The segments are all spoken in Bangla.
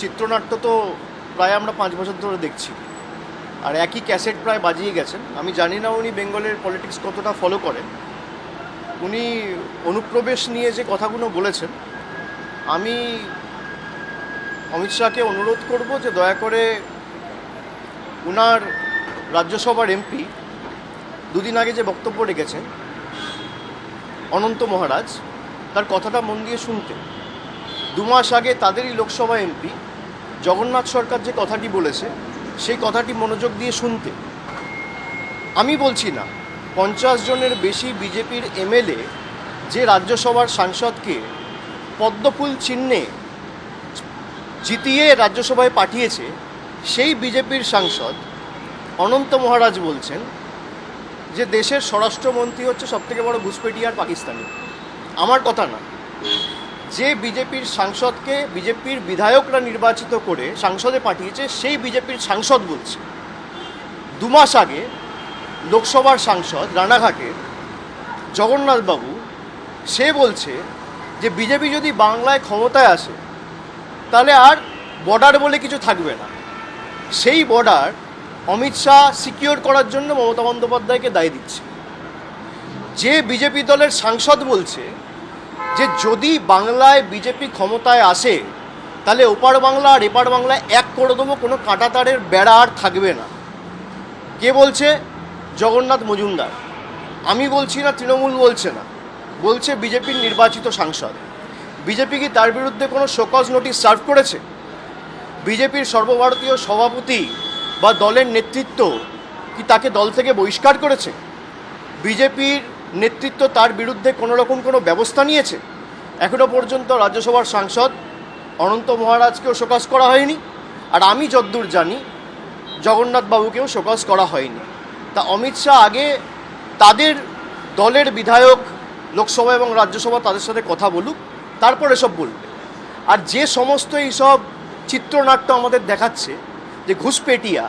চিত্রনাট্য তো প্রায় আমরা 5 বছর ধরে দেখছি, আর একই ক্যাসেট প্রায় বাজিয়ে গেছেন। আমি জানি না উনি বেঙ্গলের পলিটিক্স কতটা ফলো করেন। উনি অনুপ্রবেশ নিয়ে যে কথাগুলো বলেছেন, আমি অমিত শাহকে অনুরোধ করব যে দয়া করে উনার রাজ্যসভার এমপি দুদিন আগে যে বক্তব্য রেখেছেন অনন্ত মহারাজ, তার কথাটা মন দিয়ে শুনতে। 2 মাস আগে তাদেরই লোকসভা এমপি জগন্নাথ সরকার যে কথাটি বলেছে সেই কথাটি মনোযোগ দিয়ে শুনতে। আমি বলছি না, 50 জনের বেশি বিজেপির এমএলএ যে রাজ্যসভার সাংসদকে পদ্মফুল চিহ্নে জিতিয়ে রাজ্যসভায় পাঠিয়েছে, সেই বিজেপির সাংসদ অনন্ত মহারাজ বলছেন যে দেশের স্বরাষ্ট্রমন্ত্রী হচ্ছে সবথেকে বড় ঘুষপেটি আর পাকিস্তানি। আমার কথা না, যে বিজেপির সাংসদকে বিজেপির বিধায়করা নির্বাচিত করে সংসদে পাঠিয়েছে সেই বিজেপির সাংসদ বলছে। 2 মাস আগে লোকসভার সাংসদ রানাঘাটের জগন্নাথবাবু সে বলছে যে বিজেপি যদি বাংলায় ক্ষমতায় আসে তাহলে আর বর্ডার বলে কিছু থাকবে না। সেই বর্ডার অমিত শাহ সিকিওর করার জন্য মমতা বন্দ্যোপাধ্যায়কে দায় দিচ্ছে। যে বিজেপি দলের সাংসদ বলছে যে যদি বাংলায় বিজেপি ক্ষমতায় আসে তাহলে ওপার বাংলা আর এপার বাংলায় এক করে দেবো, কোনো কাঁটাতারের বেড়া আর থাকবে না। কে বলছে? জগন্নাথ মজুমদার। আমি বলছি না, তৃণমূল বলছে না, বলছে বিজেপির নির্বাচিত সাংসদ। বিজেপি কি তার বিরুদ্ধে কোনো শোকজ নোটিশ সার্ভ করেছে? বিজেপির সর্বভারতীয় সভাপতি বা দলের নেতৃত্ব কি তাকে দল থেকে বহিষ্কার করেছে? বিজেপির নেতৃত্ব তার বিরুদ্ধে কোনো রকম কোনো ব্যবস্থা নিয়েছে? এখনও পর্যন্ত রাজ্যসভার সাংসদ অনন্ত মহারাজকেও শোকজ করা হয়নি, আর আমি যদ্দূর জানি জগন্নাথবাবুকেও শোকজ করা হয়নি। তা অমিত শাহ আগে তাদের দলের বিধায়ক লোকসভা এবং রাজ্যসভা তাদের সাথে কথা বলুক, তারপর এসব বলবে। আর যে সমস্ত এইসব চিত্রনাট্য আমাদের দেখাচ্ছে যে ঘুষপেটিয়া,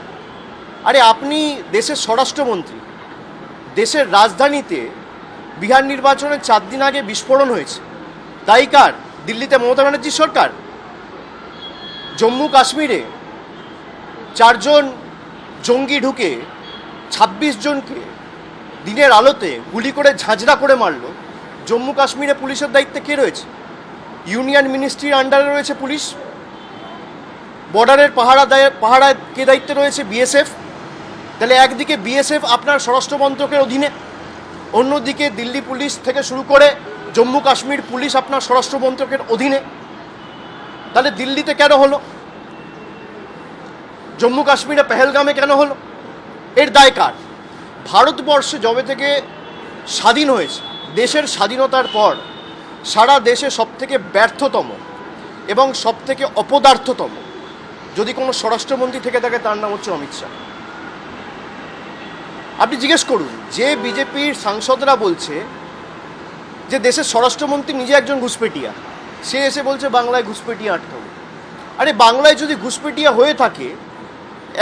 আরে আপনি দেশের স্বরাষ্ট্রমন্ত্রী, দেশের রাজধানীতে বিহার নির্বাচনের 4 দিন আগে বিস্ফোরণ হয়েছে, দায়ী কার? দিল্লিতে মমতা ব্যানার্জির সরকার। জম্মু কাশ্মীরে 4 জন জঙ্গি ঢুকে 26 জনকে দিনের আলোতে গুলি করে ঝাঁঝরা করে মারল। জম্মু কাশ্মীরে পুলিশের দায়িত্বে কে রয়েছে? ইউনিয়ন মিনিস্ট্রির আন্ডারে রয়েছে পুলিশ। বর্ডারের পাহারায় কে দায়িত্বে রয়েছে? বিএসএফ। তাহলে একদিকে বিএসএফ আপনার স্বরাষ্ট্র মন্ত্রকের অধীনে, অন্যদিকে দিল্লি পুলিশ থেকে শুরু করে জম্মু কাশ্মীর পুলিশ আপনার স্বরাষ্ট্র মন্ত্রকের অধীনে। তাহলে দিল্লিতে কেন হলো? জম্মু কাশ্মীরে পেহেলগামে কেন হলো? এর দায় কার? ভারতবর্ষে যবে থেকে স্বাধীন হয়েছে, দেশের স্বাধীনতার পর সারা দেশে সবথেকে ব্যর্থতম এবং সবথেকে অপদার্থতম যদি কোনো স্বরাষ্ট্রমন্ত্রী থেকে থাকে তার নাম হচ্ছে অমিত শাহ। আপনি জিজ্ঞেস করুন, যে বিজেপির সাংসদরা বলছে যে দেশের স্বরাষ্ট্রমন্ত্রী নিজে একজন ঘুষপেটিয়া, সে এসে বলছে বাংলায় ঘুষপেটিয়া আটকাবো। আরে বাংলায় যদি ঘুষপেটিয়া হয়ে থাকে,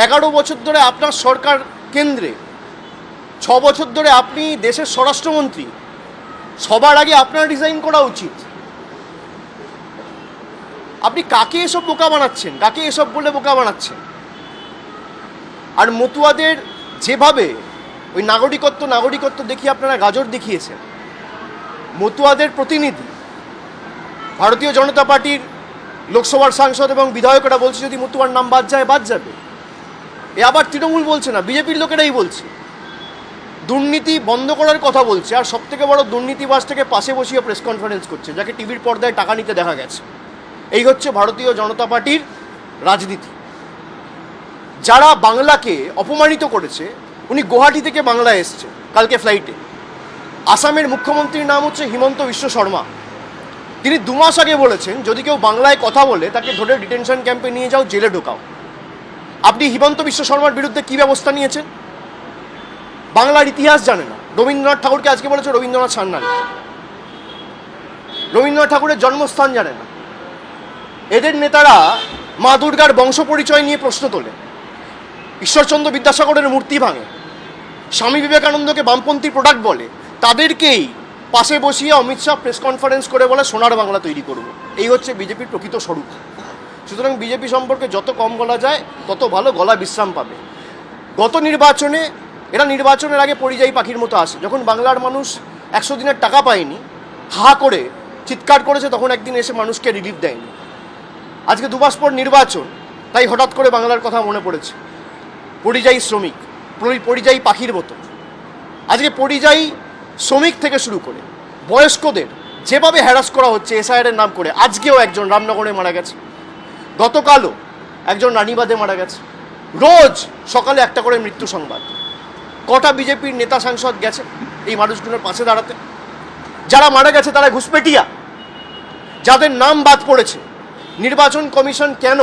11 বছর ধরে আপনার সরকার কেন্দ্রে, 6 বছর ধরে আপনি দেশের স্বরাষ্ট্রমন্ত্রী, সবার আগে আপনার রিজাইন করা উচিত। আপনি কাকে এসব বোকা বানাচ্ছেন? কাকে এসব বলে বোকা বানাচ্ছেন? আর মতুয়াদের যেভাবে ওই নাগরিকত্ব দেখিয়ে আপনারা গাজর দেখিয়েছেন, মতুয়াদের প্রতিনিধি ভারতীয় জনতা পার্টির লোকসভার সাংসদ এবং বিধায়করা বলছে যদি মতুয়ার নাম বাদ যায় বাদ যাবে। এ আবার তৃণমূল বলছে না, বিজেপির লোকেরাই বলছে। দুর্নীতি বন্ধ করার কথা বলছে, আর সবথেকে বড় দুর্নীতিবাজটাকে পাশে বসিয়ে প্রেস কনফারেন্স করছে, যাকে টিভির পর্দায় টাকা নিতে দেখা গেছে। এই হচ্ছে ভারতীয় জনতা পার্টির রাজনীতি। যারা বাংলাকে অপমানিত করেছে, উনি গুয়াহাটি থেকে বাংলায় এসছে কালকে ফ্লাইটে। আসামের মুখ্যমন্ত্রীর নাম হচ্ছে হিমন্ত বিশ্ব শর্মা। তিনি 2 মাস আগে বলেছেন যদি কেউ বাংলায় কথা বলে তাকে ধরে ডিটেনশন ক্যাম্পে নিয়ে যাও, জেলে ঢোকাও। আপনি হিমন্ত বিশ্ব শর্মার বিরুদ্ধে কী ব্যবস্থা নিয়েছেন? বাংলার ইতিহাস জানে না। রবীন্দ্রনাথ ঠাকুরকে আজকে বলেছে রবীন্দ্রনাথ সান্যাল। রবীন্দ্রনাথ ঠাকুরের জন্মস্থান জানে না। এদের নেতারা মা দুর্গার বংশ পরিচয় নিয়ে প্রশ্ন তোলে, ঈশ্বরচন্দ্র বিদ্যাসাগরের মূর্তি ভাঙে, স্বামী বিবেকানন্দকে বামপন্থী প্রোডাক্ট বলে। তাদেরকেই পাশে বসিয়ে অমিত শাহ প্রেস কনফারেন্স করে বলে সোনার বাংলা তৈরি করব। এই হচ্ছে বিজেপির প্রকৃত স্বরূপ। সুতরাং বিজেপি সম্পর্কে যত কম বলা যায় তত ভালো, গলা বিশ্রাম পাবে। গত নির্বাচনে এরা নির্বাচনের আগে পরিযায়ী পাখির মতো আসে। যখন বাংলার মানুষ 100 দিনের টাকা পায়নি, হা করে চিৎকার করেছে, তখন একদিন এসে মানুষকে রিলিফ দেয়নি। আজকে 2 মাস পর নির্বাচন, তাই হঠাৎ করে বাংলার কথা মনে পড়েছে। পরিযায়ী শ্রমিক, পরিযায়ী পাখির মতো। আজকে পরিযায়ী শ্রমিক থেকে শুরু করে বয়স্কদের যেভাবে হ্যারাস করা হচ্ছে এসআইআরের নাম করে, আজকেও একজন রামনগরে মারা গেছে, গতকালও একজন রানীবাঁধে মারা গেছে। রোজ সকালে একটা করে মৃত্যু সংবাদ। কটা বিজেপির নেতা সাংসদ গেছে এই মানুষগুলোর পাশে দাঁড়াতে? যারা মারা গেছে তারা ঘুষপেটিয়া, যাদের নাম বাদ পড়েছে। নির্বাচন কমিশন কেন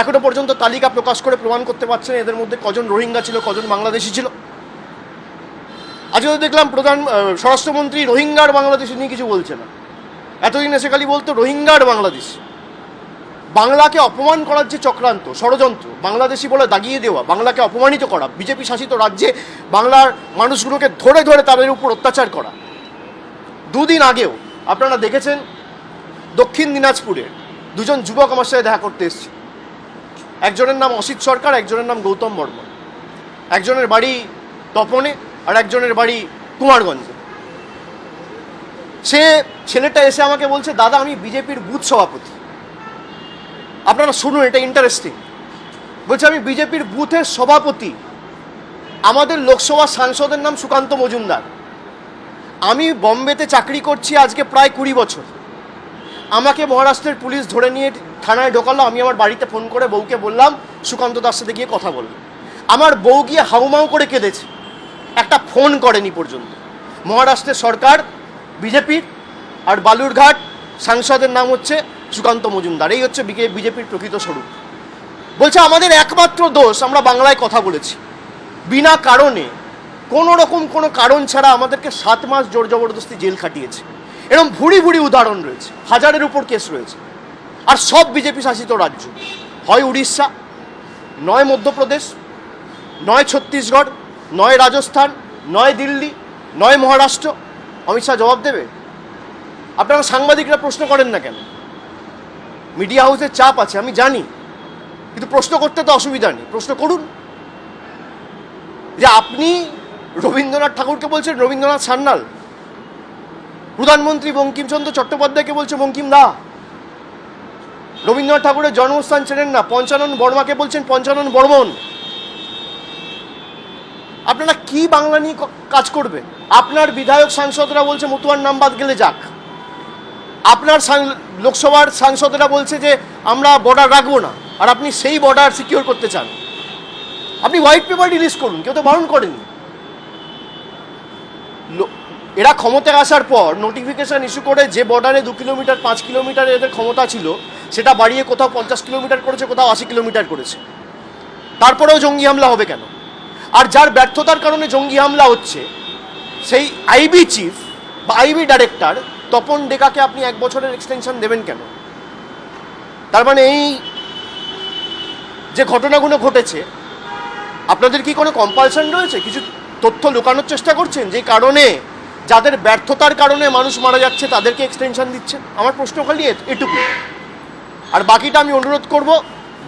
এখনো পর্যন্ত তালিকা প্রকাশ করে প্রমাণ করতে পারছে না এদের মধ্যে কজন রোহিঙ্গা ছিল, কজন বাংলাদেশি ছিল? আজকে দেখলাম স্বরাষ্ট্রমন্ত্রী রোহিঙ্গার বাংলাদেশি নিয়ে কিছু বলছে না। এতদিন এসে খালি বলতো রোহিঙ্গার বাংলাদেশ। বাংলাকে অপমান করার যে চক্রান্ত, ষড়যন্ত্র, বাংলাদেশি বলে দাগিয়ে দেওয়া, বাংলাকে অপমানিত করা, বিজেপি শাসিত রাজ্যে বাংলার মানুষগুলোকে ধরে ধরে তাদের উপর অত্যাচার করা। 2 দিন আগেও আপনারা দেখেছেন দক্ষিণ দিনাজপুরের 2 জন যুবক আমার সাথে দেখা করতে এসেছে। একজনের নাম অসিত সরকার, একজনের নাম গৌতম বর্মন। একজনের বাড়ি তপনে আর একজনের বাড়ি কুমারগঞ্জে। ছেলেটা এসে আমাকে বলছে, দাদা আমি বিজেপির বুথ সভাপতি। আপনারা শুনুন, এটা ইন্টারেস্টিং। বলছে আমি বিজেপির বুথের সভাপতি, আমাদের লোকসভা সাংসদের নাম সুকান্ত মজুমদার। আমি বম্বেতে চাকরি করছি আজকে প্রায় 20 বছর। আমাকে মহারাষ্ট্রের পুলিশ ধরে নিয়ে থানায় ঢোকালো। আমি আমার বাড়িতে ফোন করে বউকে বললাম সুকান্ত দাস সাথে গিয়ে কথা বললাম। আমার বউ গিয়ে হাউমাউ করে কেঁদেছে, একটা ফোন করেনি পর্যন্ত। মহারাষ্ট্রের সরকার বিজেপির, আর বালুরঘাট সাংসদের নাম হচ্ছে সুকান্ত মজুমদার। এই হচ্ছে বিজেপির প্রকৃত স্বরূপ। বলছে আমাদের একমাত্র দোষ, আমরা বাংলায় কথা বলেছি। বিনা কারণে, কোনো রকম কোনো কারণ ছাড়া আমাদেরকে 7 মাস জোর জবরদস্তি জেল খাটিয়েছে। এরকম ভুড়ি ভুড়ি উদাহরণ রয়েছে, 1000-এর উপর কেস রয়েছে। আর সব বিজেপি শাসিত রাজ্য, হয় উড়িষ্যা, নয় মধ্যপ্রদেশ, নয় ছত্তিশগড়, নয় রাজস্থান, নয় দিল্লি, নয় মহারাষ্ট্র। অমিত শাহ জবাব দেবে? আপনারা সাংবাদিকরা প্রশ্ন করেন না কেন? মিডিয়া হাউসের চাপ আছে আমি জানি, কিন্তু প্রশ্ন করতে তো অসুবিধা নেই, প্রশ্ন করুন। যে আপনি রবীন্দ্রনাথ ঠাকুরকে বলছেন রবীন্দ্রনাথ সান্যাল, প্রধানমন্ত্রী বঙ্কিমচন্দ্র চট্টোপাধ্যায়কে বলছে বঙ্কিম দা, রবীন্দ্রনাথ ঠাকুরের জন্মস্থান চেনেন না, পঞ্চানন বর্মাকে বলছেন পঞ্চানন বর্মন। আপনারা কি বাংলা নিয়ে কাজ করবেন? আপনার বিধায়ক সাংসদরা বলছে মতুয়ার নাম বাদ গেলে যাক। আপনার লোকসভার সাংসদরা বলছে যে আমরা বর্ডার রাখবো না, আর আপনি সেই বর্ডার সিকিউর করতে চান। আপনি হোয়াইট পেপার রিলিজ করুন, কেউ তো বারণ করেনি। এরা ক্ষমতায় আসার পর নোটিফিকেশন ইস্যু করে যে বর্ডারে 2 কিলোমিটার 5 কিলোমিটার এদের ক্ষমতা ছিল, সেটা বাড়িয়ে কোথাও 50 কিলোমিটার করেছে, কোথাও 80 কিলোমিটার করেছে। তারপরেও জঙ্গি হামলা হবে কেন? আর যার ব্যর্থতার কারণে জঙ্গি হামলা হচ্ছে, সেই আইবি চিফ বা আইবি ডাইরেক্টর তপন ডেকাকে আপনি 1 বছরের এক্সটেনশন দেবেন কেন? তার মানে এই যে ঘটনাগুলো ঘটেছে, আপনাদের কি কোনো কম্পালশন রয়েছে? কিছু তথ্য লুকানোর চেষ্টা করছেন, যে কারণে যাদের ব্যর্থতার কারণে মানুষ মারা যাচ্ছে তাদেরকে এক্সটেনশন দিচ্ছেন? আমার প্রশ্ন খালি এটুকু। আর বাকিটা আমি অনুরোধ করব,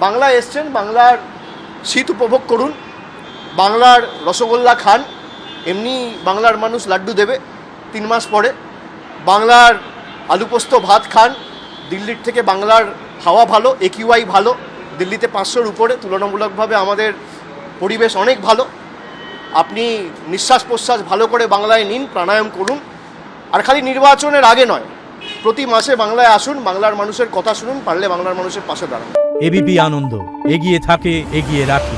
বাংলায় এসছেন, বাংলার শীত উপভোগ করুন, বাংলার রসগোল্লা খান। এমনি বাংলার মানুষ লাড্ডু দেবে 3 মাস পরে। বাংলার আলু পোস্ত ভাত খান। দিল্লির থেকে বাংলার হাওয়া ভালো, একিউআই ভালো। দিল্লিতে 500-র উপরে, তুলনামূলকভাবে আমাদের পরিবেশ অনেক ভালো। আপনি নিঃশ্বাস প্রশ্বাস ভালো করে বাংলায় নিন, প্রাণায়াম করুন। আর খালি নির্বাচনের আগে নয়, প্রতি মাসে বাংলায় আসুন, বাংলার মানুষের কথা শুনুন, পারলে বাংলার মানুষের পাশে দাঁড়ান। এবিপি আনন্দ, এগিয়ে থাকে, এগিয়ে রাখে।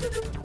Thank you.